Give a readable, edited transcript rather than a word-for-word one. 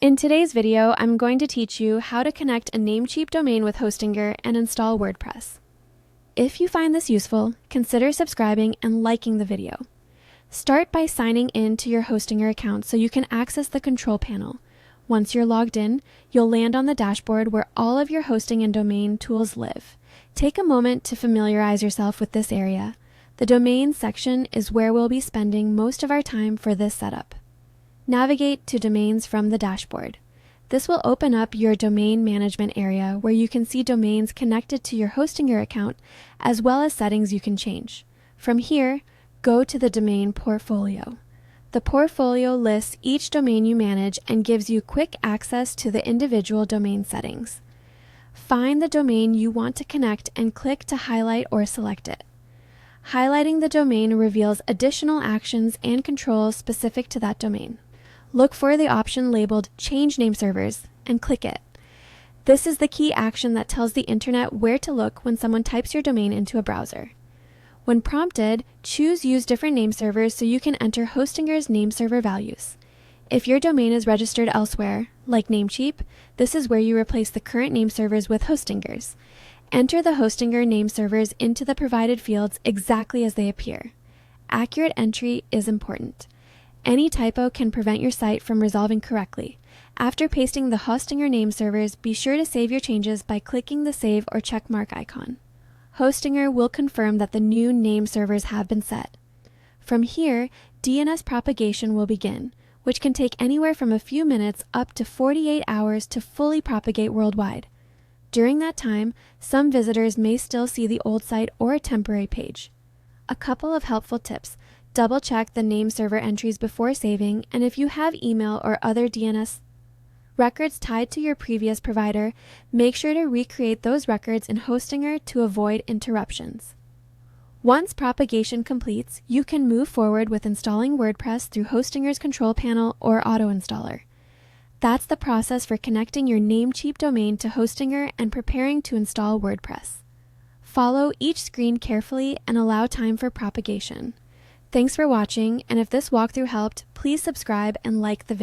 In today's video, I'm going to teach you how to connect a Namecheap domain with Hostinger and install WordPress. If you find this useful, consider subscribing and liking the video. Start by signing in to your Hostinger account so you can access the control panel. Once you're logged in, you'll land on the dashboard where all of your hosting and domain tools live. Take a moment to familiarize yourself with this area. The domain section is where we'll be spending most of our time for this setup. Navigate to Domains from the dashboard. This will open up your domain management area where you can see domains connected to your Hostinger account as well as settings you can change. From here, go to the domain portfolio. The portfolio lists each domain you manage and gives you quick access to the individual domain settings. Find the domain you want to connect and click to highlight or select it. Highlighting the domain reveals additional actions and controls specific to that domain. Look for the option labeled Change Name Servers and click it. This is the key action that tells the internet where to look when someone types your domain into a browser. When prompted, choose Use Different Name Servers so you can enter Hostinger's name server values. If your domain is registered elsewhere, like Namecheap, this is where you replace the current name servers with Hostinger's. Enter the Hostinger name servers into the provided fields exactly as they appear. Accurate entry is important. Any typo can prevent your site from resolving correctly. After pasting the Hostinger name servers, be sure to save your changes by clicking the save or check mark icon. Hostinger will confirm that the new name servers have been set. From here, DNS propagation will begin, which can take anywhere from a few minutes up to 48 hours to fully propagate worldwide. During that time, some visitors may still see the old site or a temporary page. A couple of helpful tips. Double-check the name server entries before saving, and if you have email or other DNS records tied to your previous provider, make sure to recreate those records in Hostinger to avoid interruptions. Once propagation completes, you can move forward with installing WordPress through Hostinger's control panel or auto-installer. That's the process for connecting your Namecheap domain to Hostinger and preparing to install WordPress. Follow each screen carefully and allow time for propagation. Thanks for watching, and if this walkthrough helped, please subscribe and like the video.